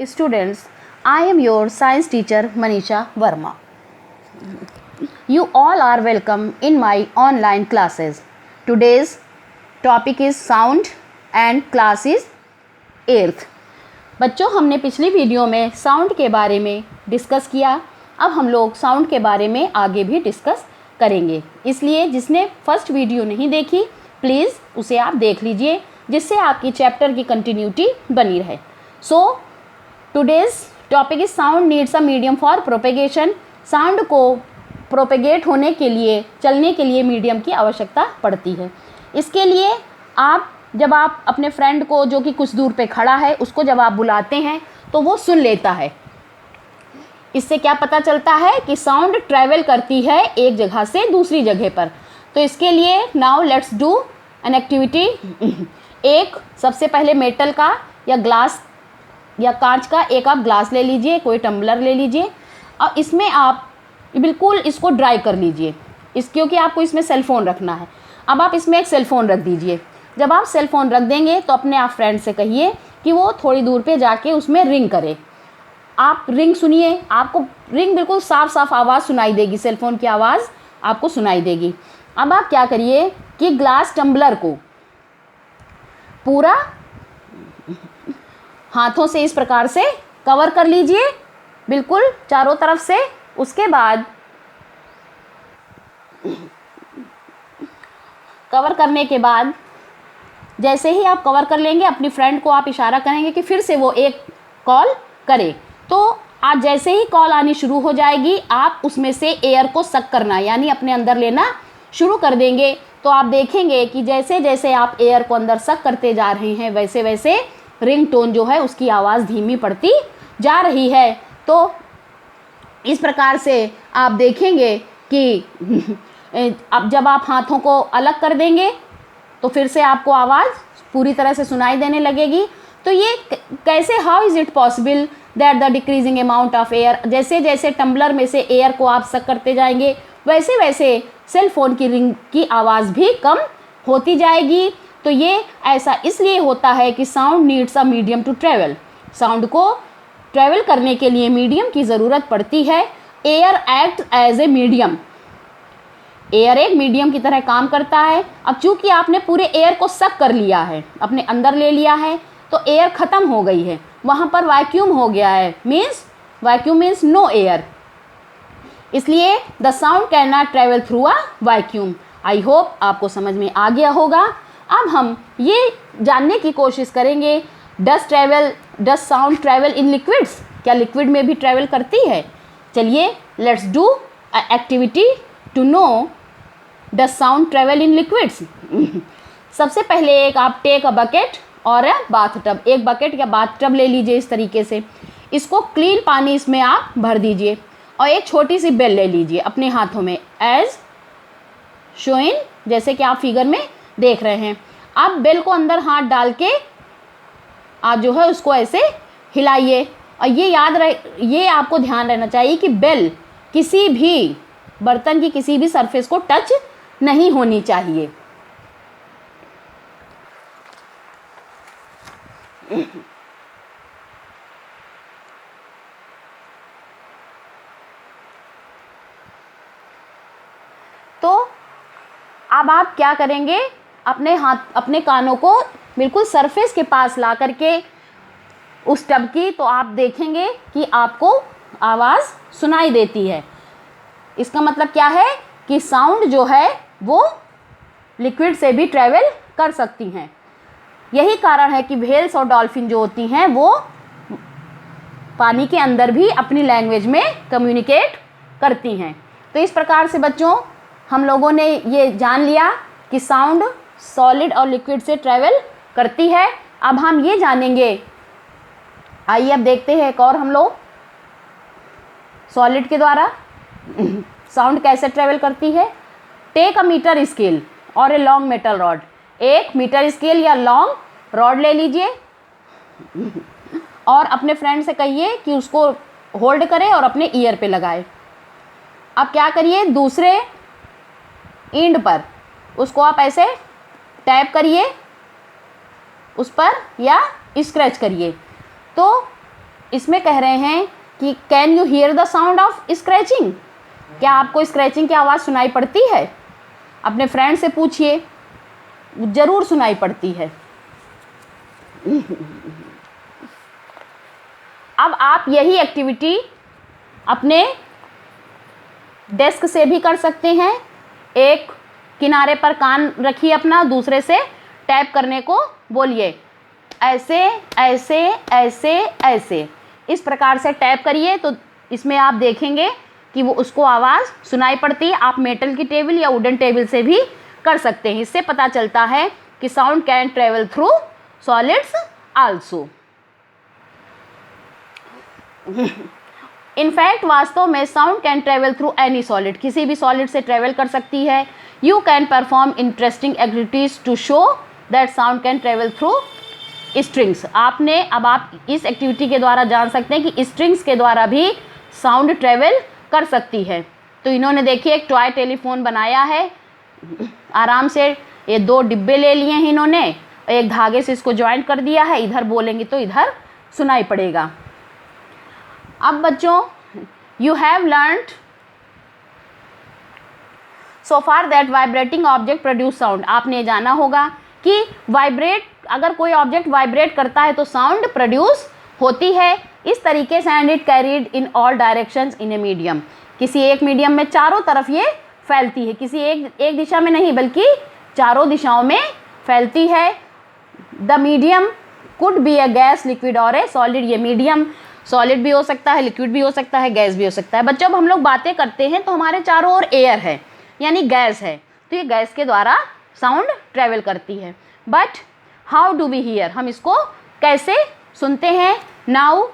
Students, I am your science teacher Manisha Verma. You all are welcome in my online classes. Today's topic is sound and class is 8th. बच्चों, हमने पिछली video में sound के बारे में discuss किया. अब हम लोग साउंड के बारे में आगे भी डिस्कस करेंगे. इसलिए जिसने फर्स्ट वीडियो नहीं देखी प्लीज़ उसे आप देख लीजिए, जिससे आपकी चैप्टर की कंटिन्यूटी बनी रहे. सो today's topic is sound needs a medium for propagation. Sound को प्रोपेगेट होने के लिए, चलने के लिए मीडियम की आवश्यकता पड़ती है. इसके लिए जब आप अपने फ्रेंड को जो कि कुछ दूर पे खड़ा है उसको जब आप बुलाते हैं तो वो सुन लेता है. इससे क्या पता चलता है कि साउंड ट्रैवल करती है एक जगह से दूसरी जगह पर. तो इसके लिए now let's do an activity. एक सबसे पहले मेटल का या ग्लास या कांच का एक आप ग्लास ले लीजिए, कोई टम्बलर ले लीजिए और इसमें आप बिल्कुल इसको ड्राई कर लीजिए. क्योंकि आपको इसमें सेल फ़ोन रखना है. अब आप इसमें एक सेल फ़ोन रख दीजिए. जब आप सेल फ़ोन रख देंगे तो अपने आप फ्रेंड से कहिए कि वो थोड़ी दूर पे जाके उसमें रिंग करे. आप रिंग सुनिए, आपको रिंग बिल्कुल साफ साफ आवाज़ सुनाई देगी, सेल फ़ोन की आवाज़ आपको सुनाई देगी. अब आप क्या करिए कि ग्लास टम्बलर को पूरा हाथों से इस प्रकार से कवर कर लीजिए, बिल्कुल चारों तरफ से. उसके बाद कवर करने के बाद जैसे ही आप कवर कर लेंगे, अपनी फ्रेंड को आप इशारा करेंगे कि फिर से वो एक कॉल करे. तो आज जैसे ही कॉल आनी शुरू हो जाएगी, आप उसमें से एयर को सक करना यानी अपने अंदर लेना शुरू कर देंगे. तो आप देखेंगे कि जैसे जैसे आप एयर को अंदर सक करते जा रहे हैं वैसे वैसे रिंग टोन जो है उसकी आवाज़ धीमी पड़ती जा रही है. तो इस प्रकार से आप देखेंगे कि अब जब आप हाथों को अलग कर देंगे तो फिर से आपको आवाज़ पूरी तरह से सुनाई देने लगेगी. तो ये कैसे, how is it possible that the decreasing amount of air, जैसे जैसे टम्बलर में से एयर को आप सक करते जाएंगे वैसे वैसे सेल फोन की रिंग की आवाज़ भी कम होती जाएगी. तो ये ऐसा इसलिए होता है कि sound needs a medium to travel. Sound को ट्रैवल करने के लिए मीडियम की ज़रूरत पड़ती है. Air act as a medium. Air एक मीडियम की तरह काम करता है. अब चूंकि आपने पूरे एयर को सक कर लिया है, अपने अंदर ले लिया है, तो एयर ख़त्म हो गई है, वहाँ पर वैक्यूम हो गया है. Vacuum means no air. इसलिए the sound can not travel through a vacuum. I hope आपको समझ में आ गया होगा. अब हम ये जानने की कोशिश करेंगे, does sound travel in liquids. क्या लिक्विड में भी ट्रैवल करती है? चलिए let's do a activity to know does sound travel in liquids. सबसे पहले एक आप टेक अ बकेट और अ बाथ टब. एक बकेट या बाथ टब ले लीजिए इस तरीके से. इसको क्लीन पानी इसमें आप भर दीजिए और एक छोटी सी बेल ले लीजिए अपने हाथों में एज शोइन, जैसे कि आप फिगर में देख रहे हैं. आप बेल को अंदर हाथ डाल के आप जो है उसको ऐसे हिलाइए. और ये आपको ध्यान रहना चाहिए कि बेल किसी भी बर्तन की किसी भी सरफेस को टच नहीं होनी चाहिए. तो अब आप क्या करेंगे, अपने कानों को बिल्कुल सरफेस के पास ला करके उस टब की, तो आप देखेंगे कि आपको आवाज़ सुनाई देती है. इसका मतलब क्या है कि साउंड जो है वो लिक्विड से भी ट्रैवल कर सकती हैं. यही कारण है कि व्हेल्स और डॉल्फिन जो होती हैं वो पानी के अंदर भी अपनी लैंग्वेज में कम्युनिकेट करती हैं. तो इस प्रकार से बच्चों हम लोगों ने ये जान लिया कि साउंड सॉलिड और लिक्विड से ट्रैवल करती है. अब हम ये जानेंगे, आइए अब देखते हैं एक और हम लोग सॉलिड के द्वारा साउंड कैसे ट्रैवल करती है. टेक अ मीटर स्केल और ए लॉन्ग मेटल रॉड. एक मीटर स्केल या लॉन्ग रॉड ले लीजिए और अपने फ्रेंड से कहिए कि उसको होल्ड करे और अपने ईयर पे लगाए. अब क्या करिए, दूसरे एंड पर उसको आप ऐसे टैप करिए उस पर या स्क्रैच करिए. तो इसमें कह रहे हैं कि can you here the sound of scratching, क्या आपको स्क्रैचिंग की आवाज़ सुनाई पड़ती है? अपने फ्रेंड से पूछिए, ज़रूर सुनाई पड़ती है। अब आप यही एक्टिविटी अपने डेस्क से भी कर सकते हैं। एक किनारे पर कान रखिए अपना, दूसरे से टैप करने को बोलिए, ऐसे ऐसे ऐसे ऐसे, इस प्रकार से टैप करिए तो इसमें आप देखेंगे कि वो उसको आवाज़ सुनाई पड़ती है। आप मेटल की टेबल या वुडन टेबल से भी कर सकते हैं। इससे पता चलता है कि sound can travel through solids also. In fact वास्तव में sound can travel through any solid, किसी भी सॉलिड से ट्रेवल कर सकती है। You can perform interesting activities to show that sound can travel through strings. अब आप इस एक्टिविटी के द्वारा जान सकते हैं कि स्ट्रिंग्स के द्वारा भी साउंड ट्रेवल कर सकती है। तो इन्होंने देखिए एक टॉय टेलीफोन बनाया है, आराम से ये 2 डिब्बे ले लिए हैं इन्होंने, एक धागे से इसको ज्वाइंट कर दिया है, इधर बोलेंगे तो इधर सुनाई पड़ेगा। अब बच्चों, you have learned so far that vibrating object produce sound. आपने जाना होगा कि अगर कोई ऑब्जेक्ट वाइब्रेट करता है तो साउंड प्रोड्यूस होती है। इस तरीके से and it carried in all directions in a medium, किसी एक मीडियम में चारों तरफ ये फैलती है, किसी एक दिशा में नहीं बल्कि चारों दिशाओं में फैलती है। The medium could be A gas, liquid और ए सॉलिड। ये मीडियम सॉलिड भी हो सकता है, लिक्विड भी हो सकता है, गैस भी हो सकता है। बच्चों, जब हम लोग बातें करते हैं तो हमारे चारों ओर एयर है यानी गैस है, तो ये गैस के द्वारा साउंड ट्रेवल करती है। But how do we hear, हम इसको कैसे सुनते हैं? Now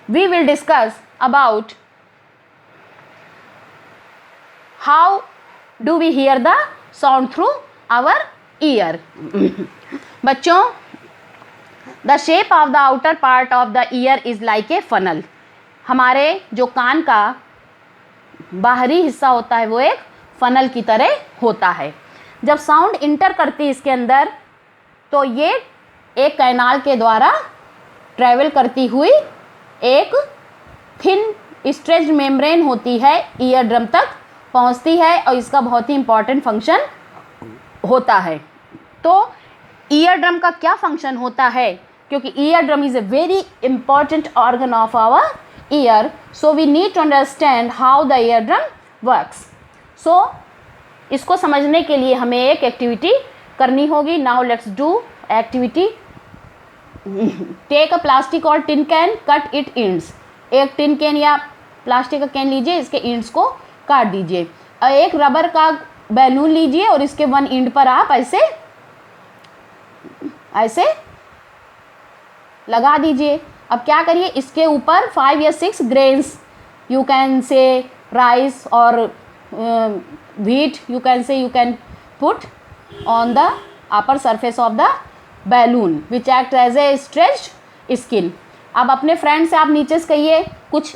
we will discuss about how do we hear the sound through our ear. बच्चों, the shape of the outer part of the ear is like a funnel. हमारे जो कान का बाहरी हिस्सा होता है वो एक फनल की तरह होता है। जब साउंड इंटर करती है इसके अंदर तो ये एक कैनाल के द्वारा ट्रैवल करती हुई एक थिन स्ट्रेच्ड मेम्ब्रेन होती है, ईयर ड्रम तक पहुंचती है और इसका बहुत ही इंपॉर्टेंट फंक्शन होता है। तो ईयर ड्रम का क्या फंक्शन होता है? क्योंकि ear drum is a very important organ of our ear, so we need to understand how the ear drum works. So इसको समझने के लिए हमें एक एक्टिविटी करनी होगी। Now let's do activity. Take a plastic और tin can, cut it ends. एक टिन कैन या प्लास्टिक का कैन लीजिए, इसके इंड्स को काट दीजिए। और एक रबर का बैलून लीजिए और इसके वन इंड पर आप ऐसे ऐसे लगा दीजिए। अब क्या करिए, इसके ऊपर 5 या 6 grains, you can say rice और wheat, you can put on the upper surface of the balloon which act as a stretched skin। अब अपने फ्रेंड से आप नीचे से कहिए, कुछ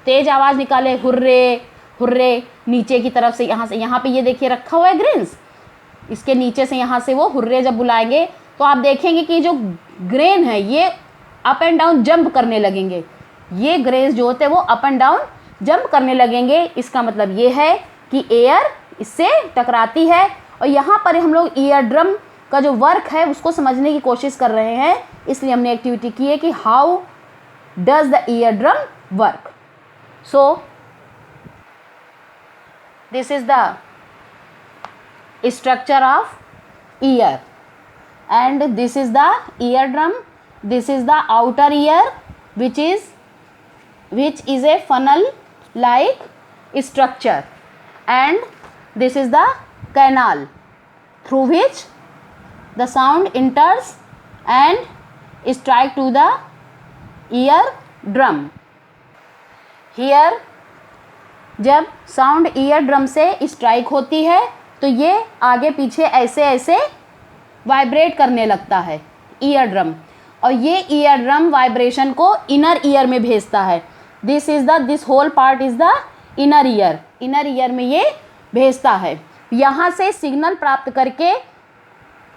तेज आवाज़ निकाले, हुर्रे हुर्रे, नीचे की तरफ से, यहाँ पे ये देखिए रखा हुआ है ग्रेन्स, इसके नीचे से यहाँ से वो हुर्रे जब बुलाएंगे तो आप देखेंगे कि जो ग्रेन है ये अप एंड डाउन जंप करने लगेंगे। ये ग्रेन्स जो होते हैं वो अप एंड डाउन जंप करने लगेंगे। इसका मतलब ये है कि एयर इससे टकराती है। और यहाँ पर हम लोग ईयर ड्रम का जो वर्क है उसको समझने की कोशिश कर रहे हैं, इसलिए हमने एक्टिविटी की है कि how does the ear drum work. So this is the structure of year and this is the ear drum, this is the outer ear which is a funnel like structure, and this is the canal through which the sound enters and strike to the ear drum। Here जब sound ear drum से strike होती है तो ये आगे पीछे ऐसे ऐसे वाइब्रेट करने लगता है ईयर ड्रम, और ये ईयर ड्रम वाइब्रेशन को इनर ईयर में भेजता है। This whole part is the inner ear, inner ear में ये भेजता है। यहाँ से सिग्नल प्राप्त करके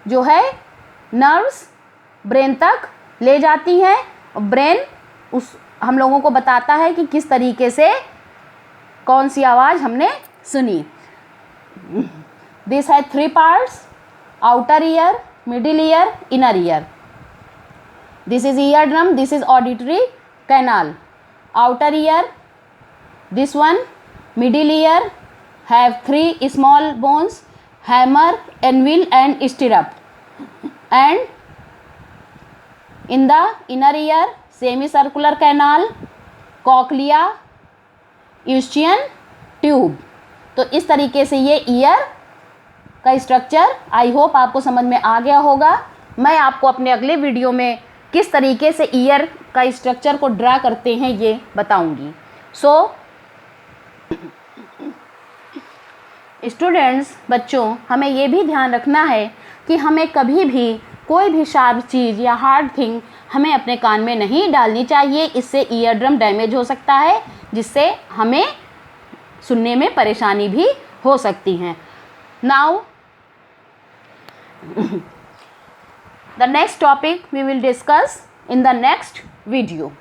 जो है नर्व्स ब्रेन तक ले जाती हैं, और ब्रेन उस हम लोगों को बताता है कि किस तरीके से कौन सी आवाज़ हमने सुनी। दिस है 3 parts, outer ear, middle ear, inner year. This is ear drum, this is auditory canal. Outer ear, this one, middle ear have 3 small bones, hammer, anvil and stirrup, and in the inner ear semicircular canal, cochlea, eustachian tube। तो इस तरीके से ये year का structure आई hope आपको समझ में आ गया होगा। मैं आपको अपने अगले वीडियो में किस तरीके से ईयर का स्ट्रक्चर को ड्रा करते हैं ये बताऊंगी। सो स्टूडेंट्स, बच्चों, हमें ये भी ध्यान रखना है कि हमें कभी भी कोई भी शार्प चीज़ या हार्ड थिंग हमें अपने कान में नहीं डालनी चाहिए। इससे ईयर ड्रम डैमेज हो सकता है, जिससे हमें सुनने में परेशानी भी हो सकती है। Now the next topic we will discuss in the next video.